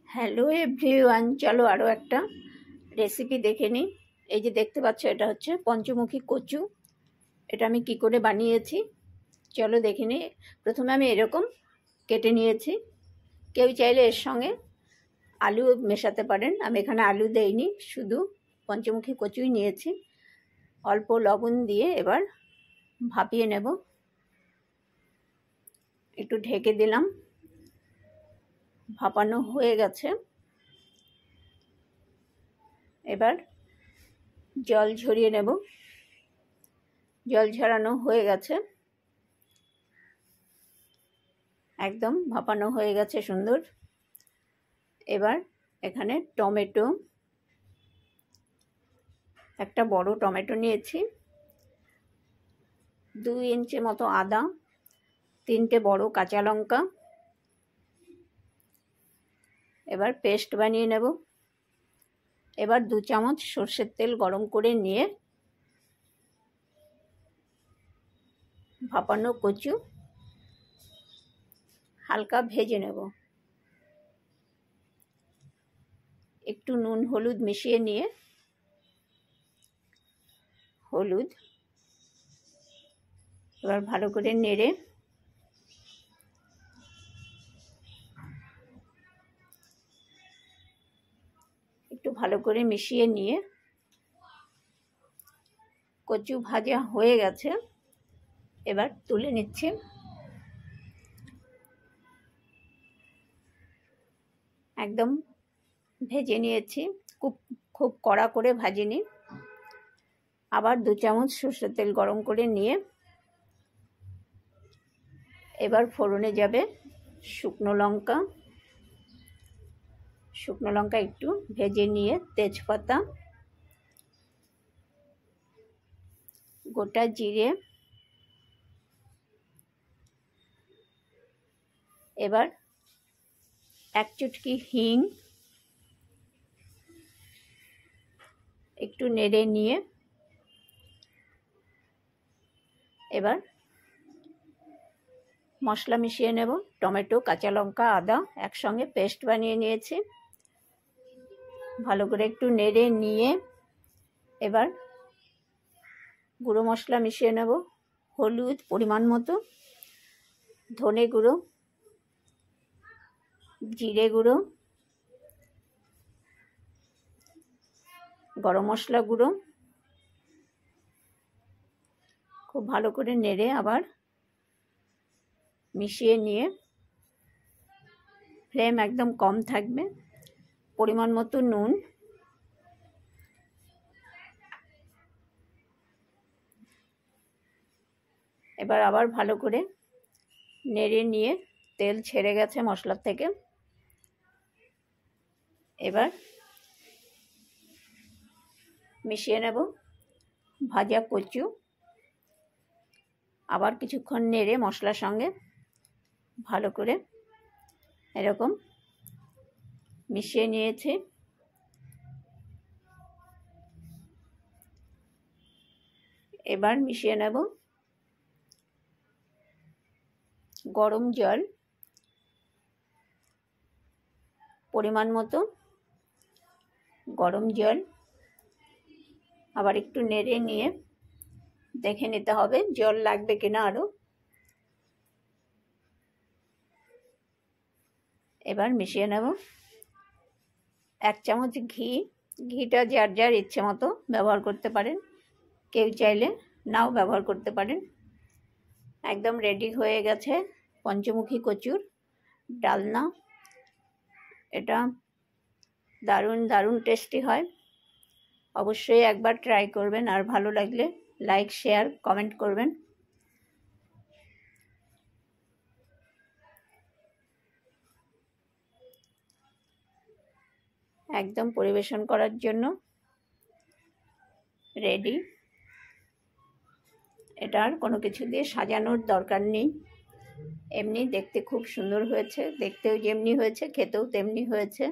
Hello everyone, চলো আরও একটা রেসিপি দেখে নিই। এই যে দেখতে পাচ্ছ, এটা হচ্ছে পঞ্চমুখী কচু। এটা আমি কি করে বানিয়েছি চলো দেখে নিই। প্রথমে আমি এরকম কেটে নিয়েছি। কেউ চাইলে এর সঙ্গে আলু মেশাতে পারেন, আমি এখানে আলু দেইনি, শুধু পঞ্চমুখী কচুই নিয়েছি। অল্প লবণ দিয়ে এবার ভাপিয়ে নেব। একটু ঢেকে দিলাম, ভাপানো হয়ে গেছে। এবার জল ঝরিয়ে নেব। জল ঝরানো হয়ে গেছে, একদম ভাপানো হয়ে গেছে সুন্দর। এবার এখানে টমেটো, একটা বড় টমেটো নিয়েছি, 2 ইঞ্চি মতো আদা, 3টে বড় কাঁচা লঙ্কা। এবার পেস্ট বানিয়ে নেব। এবার 2 চামচ সর্ষের তেল গরম করে নিয়ে ভাপানো কচু হালকা ভেজে নেব। একটু নুন হলুদ মিশিয়ে নিয়ে, হলুদ এবার ভালো করে নেড়ে একটু ভালো করে মিশিয়ে নিয়ে, কচু ভাজা হয়ে গেছে, এবার তুলে নিচ্ছি। একদম ভেজে নিয়েছি, খুব কড়া করে ভাজিনি। আবার 2 চামচ সরষের তেল গরম করে নিয়ে এবার ফোড়নে যাবে শুকনো লঙ্কা। শুকনো লঙ্কা একটু ভেজে নিয়ে তেজপাতা, গোটা জিরে, এবার 1 চুটকি হিং, একটু নেড়ে নিয়ে এবার মশলা মিশিয়ে নেব। টমেটো, কাঁচা লঙ্কা, আদা একসঙ্গে পেস্ট বানিয়ে নিয়েছি। ভালো করে একটু নেড়ে নিয়ে এবার গুঁড়ো মশলা মিশিয়ে নেব। হলুদ পরিমাণ মতো, ধনে গুঁড়ো, জিরে গুঁড়ো, গরম মশলা গুঁড়ো। খুব ভালো করে নেড়ে আবার মিশিয়ে নিয়ে ফ্লেম একদম কম থাকবে। পরিমাণ মতো নুন, এবার আবার ভালো করে নেড়ে নিয়ে, তেল ছেড়ে গেছে মশলার থেকে। এবার মিশিয়ে নেব ভাজা কচু। আবার কিছুক্ষণ নেড়ে মশলার সঙ্গে ভালো করে এরকম মিশিয়ে নিয়েছি। এবার মিশিয়ে নেব গরম জল পরিমাণ মতো, গরম জল। আবার একটু নেড়ে নিয়ে দেখে নিতে হবে জল লাগবে কিনা আরও। এবার মিশিয়ে নেব 1 চামচ ঘি। ঘিটা যার যার ইচ্ছে মতো ব্যবহার করতে পারেন, কেউ চাইলে নাও ব্যবহার করতে পারেন। একদম রেডি হয়ে গেছে পঞ্চমুখী কচুর ডালনা। এটা দারুণ দারুণ টেস্টি হয়, অবশ্যই একবার ট্রাই করবেন। আর ভালো লাগলে লাইক, শেয়ার, কমেন্ট করবেন। একদম পরিবেশন করার জন্য রেডি। এটার কোনো কিছু দিয়ে সাজানোর দরকার নেই, এমনি দেখতে খুব সুন্দর হয়েছে। দেখতেও যেমনি হয়েছে খেতেও তেমনি হয়েছে।